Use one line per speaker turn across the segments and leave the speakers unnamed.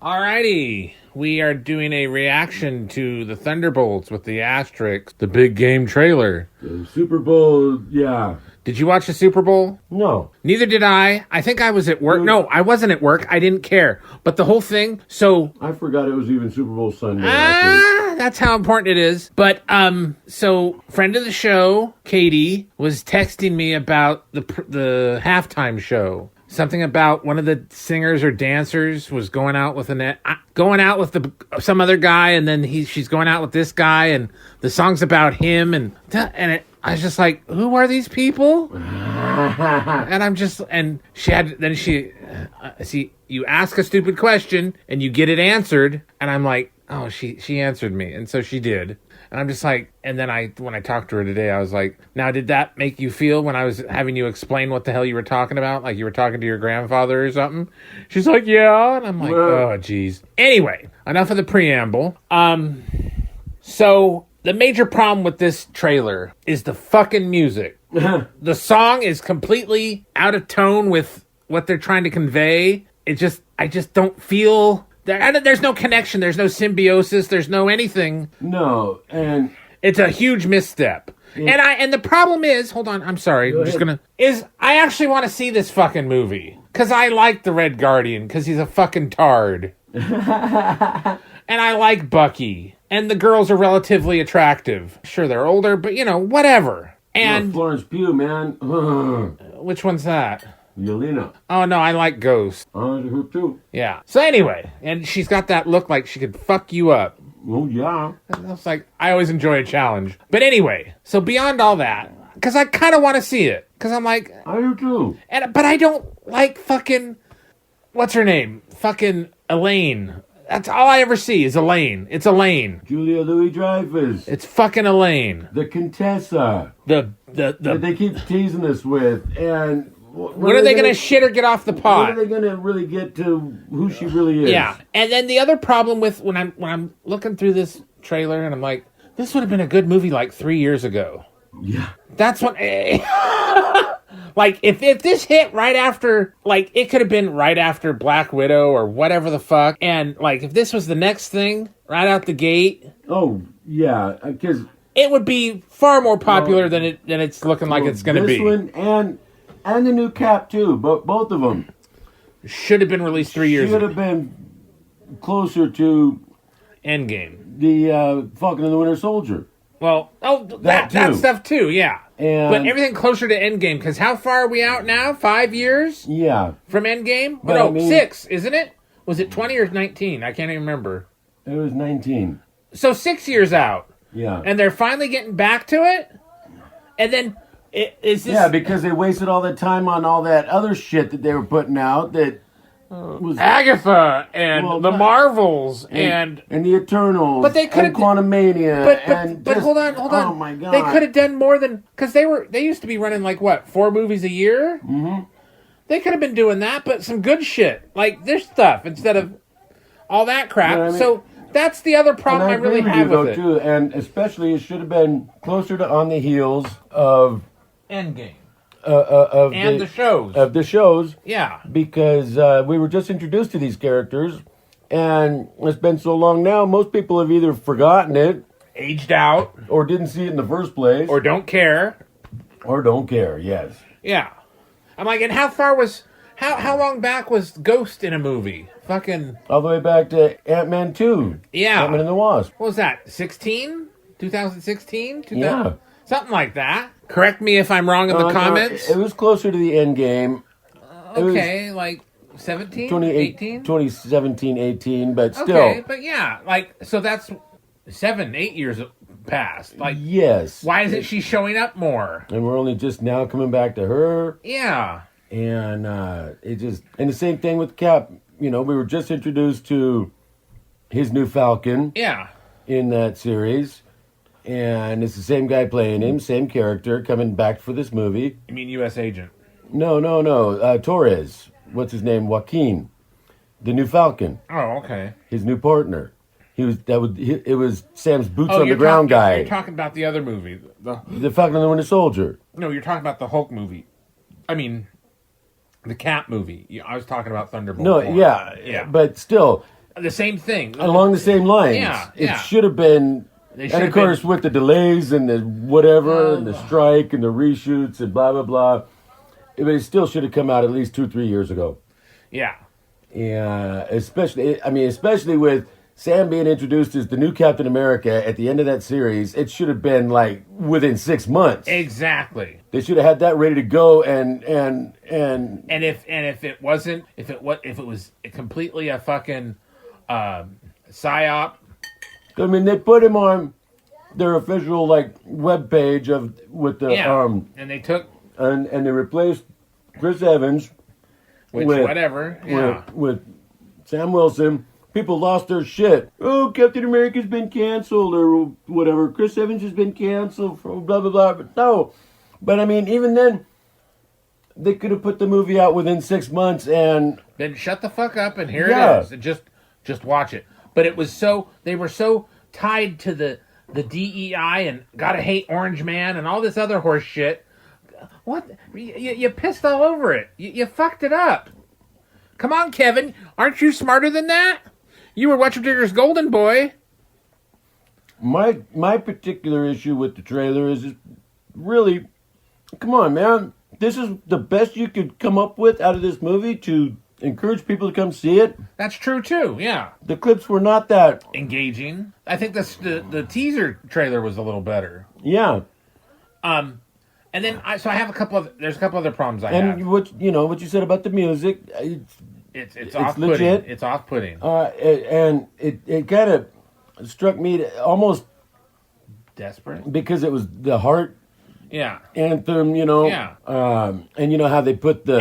Alrighty, we are doing a reaction to the Thunderbolts with the asterisk, the big game trailer.
The Super Bowl, yeah.
Did you watch the Super Bowl?
No.
Neither did I. I think I was at work. No, I wasn't at work. I didn't care. But the whole thing, so...
I forgot it was even Super Bowl Sunday.
That's how important it is. But, so, friend of the show, Katie, was texting me about the halftime show. Something about one of the singers or dancers was going out with some other guy, and then she's going out with this guy, and the song's about him, I was just like, who are these people? You ask a stupid question and you get it answered, and I'm like, oh, she answered me, and so she did. And I'm just like, and then when I talked to her today, I was like, now, did that make you feel when I was having you explain what the hell you were talking about? Like you were talking to your grandfather or something? She's like, yeah. And I'm like, oh, geez. Anyway, enough of the preamble. So the major problem with this trailer is the fucking music. The song is completely out of tone with what they're trying to convey. I just don't feel... There's no connection. There's no symbiosis. There's no anything.
No, and
it's a huge misstep. Yeah. And the problem is, hold on, I'm sorry. I actually want to see this fucking movie because I like the Red Guardian because he's a fucking tard, and I like Bucky, and the girls are relatively attractive. Sure, they're older, but whatever. And
Florence Pugh, man.
Which one's that?
Yelena.
Oh, no, I like Ghost.
Her too.
Yeah. So anyway, and she's got that look like she could fuck you up.
Oh, yeah.
I was like, I always enjoy a challenge. But anyway, so beyond all that, because I kind of want to see it. Because I'm like...
I do too.
But I don't like fucking... What's her name? Fucking Elaine. That's all I ever see is Elaine. It's Elaine.
Julia Louis-Dreyfus.
It's fucking Elaine.
The Contessa.
That
they keep teasing us with, and...
When are they going to shit or get off the pot?
When are they going to really get to who she really is? Yeah.
And then the other problem with when I'm looking through this trailer and I'm like, this would have been a good movie like 3 years ago.
Yeah.
That's what... like, if this hit right after... Like, it could have been right after Black Widow or whatever the fuck. And, like, if this was the next thing right out the gate...
Oh, yeah. Because...
It would be far more popular than it's looking like it's going to be.
This one and the new Cap, too. But both of them.
Should have been released 3 years ago.
Should have been closer to...
Endgame.
The Falcon and the Winter Soldier.
Well, that stuff, too, yeah. But everything closer to Endgame, because how far are we out now? 5 years?
Yeah.
From Endgame? But 6, isn't it? Was it 20 or 19? I can't even remember.
It was 19.
So 6 years out.
Yeah.
And they're finally getting back to it? And then...
Yeah, because they wasted all that time on all that other shit that they were putting out that was...
Agatha and the Marvels and
the Eternals,
but they could
and Quantumania.
But hold on.
Oh my God.
They could have done more than... Because they used to be running like, what, 4 movies a year?
Mm-hmm.
They could have been doing that, but some good shit. Like this stuff instead of all that crap.
You know what I mean?
So that's the other problem I really have with it.
Too, and especially it should have been closer to on the heels of...
Endgame.
The shows.
Yeah.
Because we were just introduced to these characters, and it's been so long now, most people have either forgotten it,
aged out,
or didn't see it in the first place,
or don't care.
Yes.
Yeah. I'm like, and how long back was Ghost in a movie? Fucking...
All the way back to Ant-Man 2.
Yeah.
Ant-Man and the Wasp.
What was that, 16? 2016?
Yeah.
Something like that. Correct me if I'm wrong in the comments.
No, it was closer to the end game.
Okay, like 17, 18?
2017, 18, but still.
Okay, but yeah, like, so that's 7-8 years past. Like,
yes.
Why isn't she showing up more?
And we're only just now coming back to her.
Yeah.
And and the same thing with Cap. We were just introduced to his new Falcon.
Yeah.
In that series. And it's the same guy playing him, same character, coming back for this movie.
You mean U.S. Agent?
No. Torres. What's his name? Joaquin. The new Falcon.
Oh, okay.
His new partner. It was Sam's boots on the ground guy.
You're talking about the other movie.
The Falcon and the Winter Soldier.
No, you're talking about the Hulk movie. I mean, the Cap movie. I was talking about Thunderbolt.
No, yeah. But still,
The same thing.
Along the same lines.
Yeah,
It
yeah.
should have been...
They
And
should
of
have been-
course, with the delays and the whatever, and the strike and the reshoots and blah, blah, blah, it still should have come out at least 2-3 years ago.
Yeah.
Yeah, especially with Sam being introduced as the new Captain America at the end of that series, it should have been like within 6 months.
Exactly.
They should have had that ready to go, and
if it was completely a fucking psyop.
I mean, they put him on their official web page with the
and they took
and they replaced Chris Evans
with whatever
with Sam Wilson. People lost their shit. Oh, Captain America's been canceled or whatever. Chris Evans has been canceled for blah blah blah. But no, but I mean, even then, they could have put the movie out within 6 months and
then shut the fuck up and here it is and just watch it. But they were so tied to the DEI and gotta hate Orange Man and all this other horse shit. What? You pissed all over it. You fucked it up. Come on, Kevin. Aren't you smarter than that? You were Whatchadigger's golden boy.
My particular issue with the trailer is really, come on, man. This is the best you could come up with out of this movie to encourage people to come see it.
That's true too. Yeah.
The clips were not that
engaging. I think the teaser trailer was a little better.
Yeah.
And then I have a couple other problems I have.
And what you said about the music,
it's off-putting.
Legit.
It's off-putting.
And it kind of struck me almost
desperate
because it was the heart anthem,
Yeah.
And you know how they put the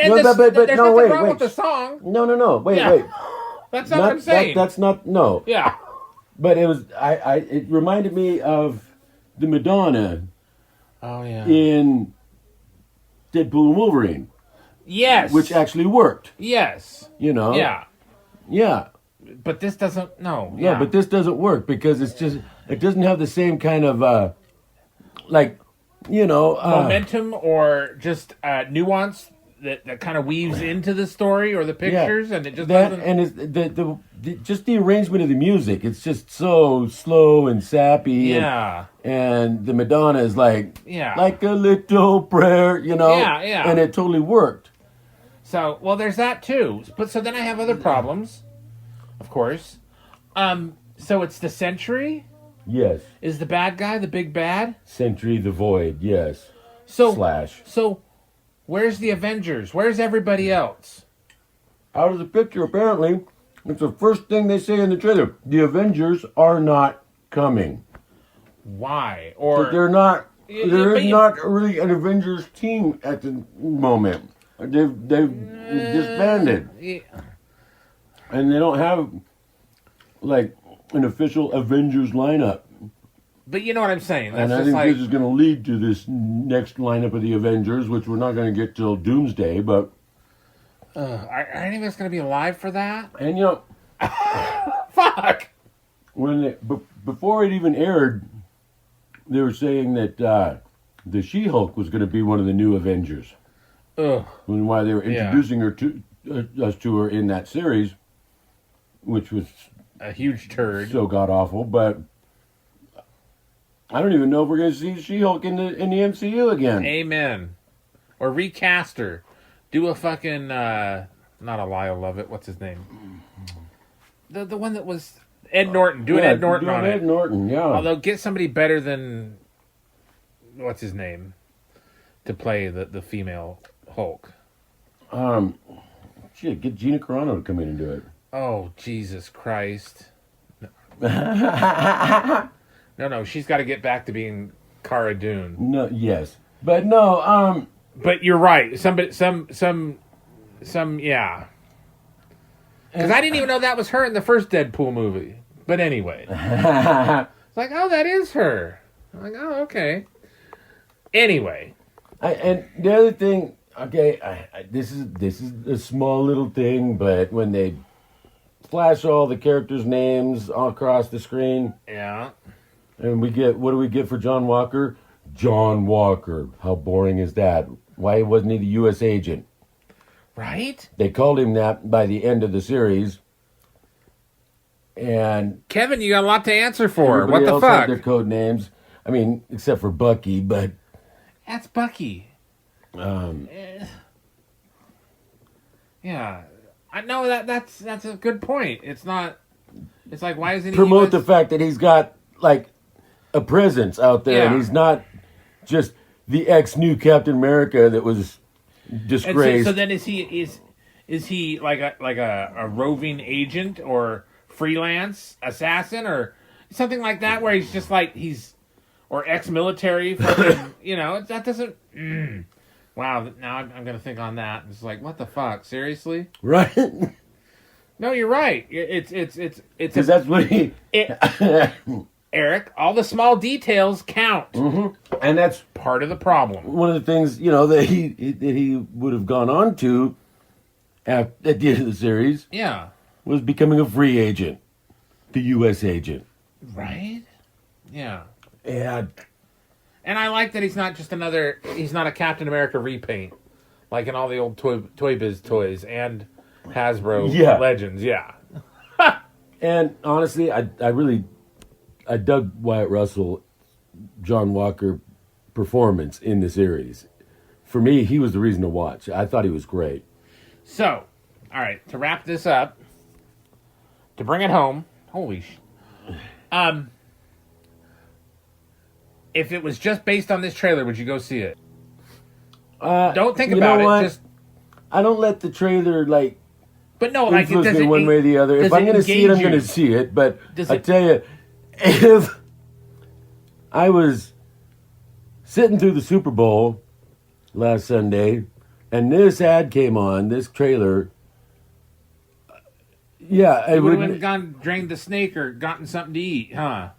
there's nothing wrong with the song.
No. Wait.
That's not what I'm saying.
That's not no.
Yeah.
But it was it reminded me of the Madonna.
Oh yeah.
In Deadpool and Wolverine.
Yes.
Which actually worked.
Yes.
Yeah. Yeah.
But this doesn't. No.
Yeah. But this doesn't work because it doesn't have the same kind of
momentum or just nuance that kind of weaves into the story or the pictures, and it just doesn't.
And it's just the arrangement of the music. It's just so slow and sappy.
Yeah.
And the Madonna is like a little prayer,
Yeah.
And it totally worked.
So, well, there's that too. But so then I have other problems, of course. So it's the Sentry?
Yes.
Is the bad guy the big bad?
Sentry the Void, yes.
So,
Slash.
So, where's the Avengers? Where's everybody else?
Out of the picture, apparently. It's the first thing they say in the trailer. The Avengers are not coming.
Why? Or
they're not. There is not really an Avengers team at the moment. They've disbanded, and they don't have an official Avengers lineup.
But you know what I'm saying. That's
and I
just
think this is going to lead to this next lineup of the Avengers, which we're not going to get till Doomsday. But
are any of us going to be alive for that?
And
fuck.
When before it even aired, they were saying that the She-Hulk was going to be one of the new Avengers.
Ugh.
Why they were introducing her to us to her in that series, which was
a huge turd,
so god awful. But I don't even know if we're going to see She-Hulk in the MCU again.
Amen. Or recast her, do a fucking not a Lyle Lovett. What's his name? The one that was Ed Norton. Do an Ed Norton on it.
Ed Norton, yeah.
Although get somebody better than what's his name to play the female Hulk.
Shit, get Gina Carano to come in and do it.
Oh, Jesus Christ. No, she's got to get back to being Cara Dune.
No, yes. But no,
But you're right. Yeah. Because I didn't even know that was her in the first Deadpool movie. But anyway. It's like, oh, that is her. I'm like, oh, okay. Anyway.
And the other thing, okay, this is a small little thing, but when they flash all the characters' names all across the screen,
yeah,
and what do we get for John Walker? John Walker. How boring is that? Why wasn't he the U.S. agent?
Right?
They called him that by the end of the series, And
Kevin, you got a lot to answer for.
everybody
What the
else
fuck?
had their code names. I mean, except for Bucky, but
That's Bucky.
um,
Yeah, I know that's a good point. It's not. It's like, why isn't he
promote the fact that he's got like a presence out there, and
Yeah.
he's not just the ex-new Captain America that was
And
disgraced.
so then is he like a roving agent or freelance assassin or something like that, where he's just like or ex-military, fucking, that doesn't. Wow, now I'm gonna think on that. It's like, what the fuck? Seriously?
Right?
No, you're right. It's
Because that's what he.
Eric, all the small details count.
Mm-hmm. And that's
Part of the problem.
one of the things that he would have gone on to at the end of the series
Yeah.
was becoming a free agent, the U.S. agent.
Right? Yeah.
And
And I like that he's not a Captain America repaint, like in all the old Toy Biz toys and Hasbro Legends. Yeah.
and honestly, I dug Wyatt Russell, John Walker performance in the series. For me, he was the reason to watch. I thought he was great.
So, all right, to wrap this up, to bring it home, if it was just based on this trailer, would you go see it? Don't think about it.
What?
Just,
I don't let the trailer
but no, like, it
influence me
doesn't
one way or the other. If I'm going to see it, I'm going to see it. But I tell you, if I was sitting through the Super Bowl last Sunday, and this ad came on, this trailer, I
You would
would
have gone drained the snake or gotten something to eat, huh?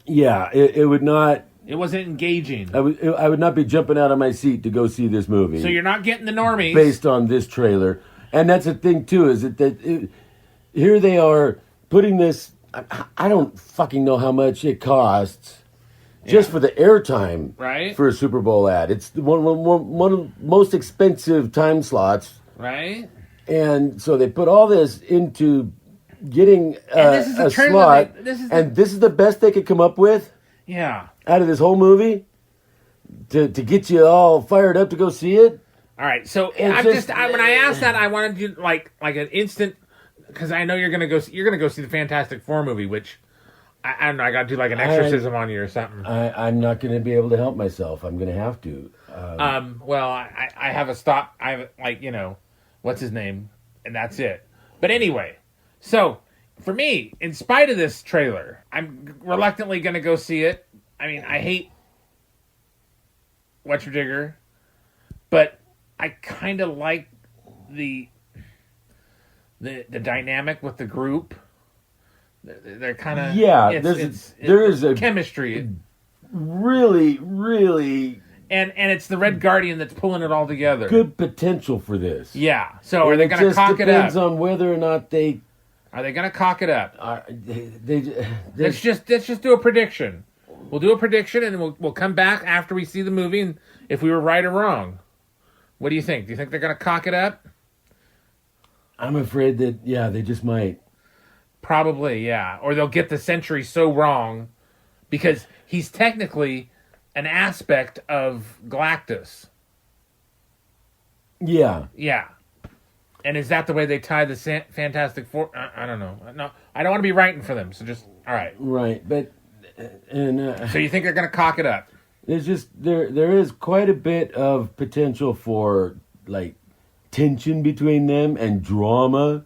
Yeah, it would not.
It wasn't engaging.
I would not be jumping out of my seat to go see this movie.
So you're not getting the normies.
Based on this trailer. And that's the thing, too, is that here they are putting this. I don't fucking know how much it costs just for the airtime for a Super Bowl ad. It's one of the most expensive time slots.
Right.
And so they put all this into getting a slot. And this is the best they could come up with?
Yeah.
Out of this whole movie? To get you all fired up to go see it?
All right, so when I asked that, I wanted you like an instant, because I know you're gonna go see the Fantastic Four movie, which I don't know, I got to do like an exorcism on you or something.
I'm not going to be able to help myself. I'm going to have to.
Well, I have a stop. I have what's his name, and that's it. But anyway, so for me, in spite of this trailer, I'm reluctantly going to go see it. I mean, I hate Whatchadigger, but I kind of like the dynamic with the group. They're kind of
there is a
chemistry,
really, really,
and it's the Red Guardian that's pulling it all together.
Good potential for this.
Yeah. So are they going to cock it up?
It depends on whether or not they
are they going to cock it up.
They
let's just do a prediction. We'll do a prediction, and we'll come back after we see the movie, and if we were right or wrong. What do you think? Do you think they're going to cock it up?
I'm afraid that, they just might.
Probably, yeah. Or they'll get the Sentry so wrong, because he's technically an aspect of Galactus.
Yeah.
Yeah. And is that the way they tie the Fantastic Four? I don't know. No, I don't want to be writing for them, so just, all right.
Right, but...
so you think they're going to cock it up?
There's just there is quite a bit of potential for like tension between them and drama,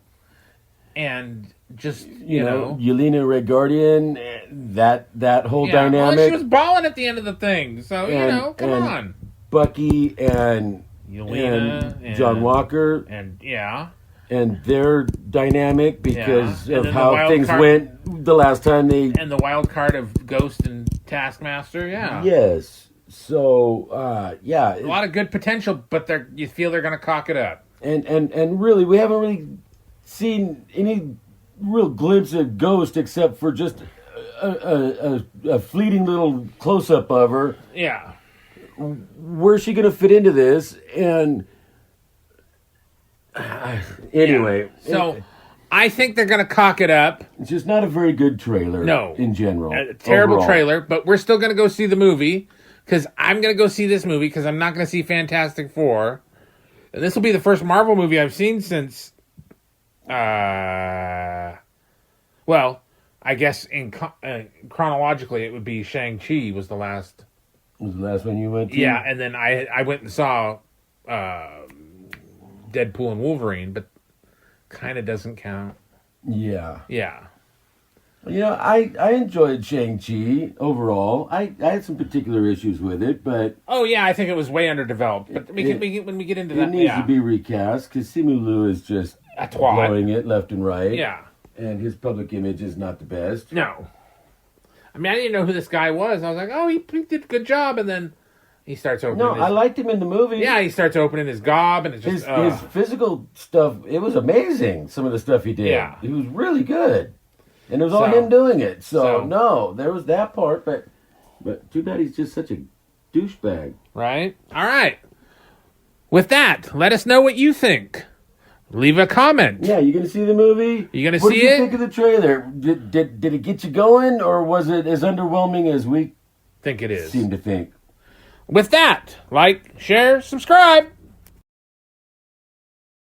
and just you know
Yelena Red Guardian, that whole dynamic.
Well, she was balling at the end of the thing, so come on.
Bucky and
Yelena
and John Walker and their dynamic because of how things went the last time they...
And the wild card of Ghost and Taskmaster,
Yes. So, A
lot of good potential, but you feel they're going to cock it up.
And really, we haven't really seen any real glimpse of Ghost except for just a fleeting little close-up of her.
Yeah.
Where's she going to fit into this? And... anyway,
so I think they're going to cock it up.
It's just not a very good trailer.
No.
In general.
A terrible
overall.
trailer, but we're still going to go see the movie. Because I'm going to go see this movie because I'm not going to see Fantastic Four. And this will be the first Marvel movie I've seen since... well, I guess in chronologically it would be Shang-Chi was the last...
Was the last one you went to?
Yeah, and then I went and saw Deadpool and Wolverine, but kind of doesn't count.
Yeah.
Yeah.
You know, I enjoyed Shang-Chi overall. I had some particular issues with it, but...
Oh, yeah, I think it was way underdeveloped. But when we get into that...
It needs to be recast, because Simu Liu is just
a twat.
blowing it left and right.
Yeah.
And his public image is not the best.
No. I mean, I didn't know who this guy was. I was like, oh, he did a good job, and then he starts opening
No, I liked him in the movie.
Yeah, he starts opening his gob, and it's just...
His physical stuff, it was amazing, some of the stuff he did.
Yeah.
He was really good. And it was all him doing it. So, no, there was that part, but too bad he's just such a douchebag.
Right? All right. With that, let us know what you think. Leave a comment.
Yeah, you going to see the movie?
You going to see it?
What did you think of the trailer? Did it get you going, or was it as underwhelming as we
think it is?
Seem to think.
With that, like, share, subscribe.